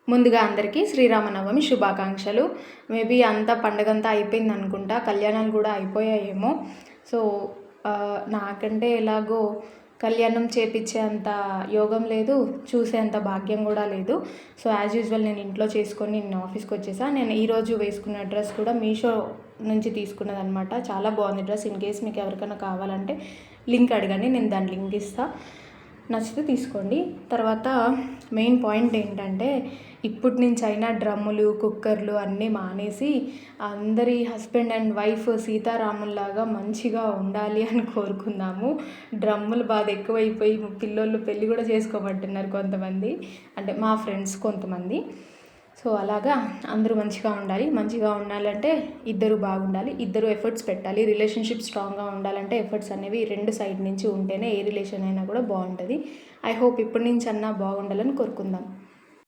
ముందుగా అందరికీ శ్రీరామనవమి శుభాకాంక్షలు. మేబీ అంతా పండగంతా అయిపోయిందనుకుంటా. కళ్యాణాలు కూడా అయిపోయాయేమో. సో, నాకంటే ఎలాగో కళ్యాణం చేపిచ్చేంత యోగం లేదు, చూసేంత భాగ్యం కూడా లేదు. సో, యాజ్ యూజువల్ నేను ఇంట్లో చేసుకొని నేను ఆఫీస్కి వచ్చేసా. నేను ఈరోజు వేసుకున్న డ్రెస్ కూడా మీషో నుంచి తీసుకున్నదనమాట. చాలా బాగుంది డ్రెస్. ఇన్ కేస్ మీకు ఎవరికైనా కావాలంటే లింక్ అడగండి, నేను దాని లింక్ ఇస్తాను. నచ్చితే తీసుకోండి. తర్వాత మెయిన్ పాయింట్ ఏంటంటే, ఇప్పటి నుంచి అయినా డ్రమ్ములు, కుక్కర్లు అన్నీ మానేసి అందరి హస్బెండ్ అండ్ వైఫ్ సీతారాముల్లాగా మంచిగా ఉండాలి అని కోరుకుందాము. డ్రమ్ముల బాధ ఎక్కువైపోయి పిల్లోళ్ళు పెళ్ళి కూడా చేసుకోమంటున్నారు కొంతమంది, అంటే మా ఫ్రెండ్స్ కొంతమంది. సో అలాగా అందరూ మంచిగా ఉండాలి. మంచిగా ఉండాలంటే ఇద్దరు బాగుండాలి, ఇద్దరు ఎఫర్ట్స్ పెట్టాలి. రిలేషన్షిప్ స్ట్రాంగ్గా ఉండాలంటే ఎఫర్ట్స్ అనేవి రెండు సైడ్ నుంచి ఉంటేనే ఏ రిలేషన్ అయినా కూడా బాగుంటుంది. ఐ హోప్ ఇప్పటి నుంచి అన్నా బాగుండాలని కోరుకుందాం.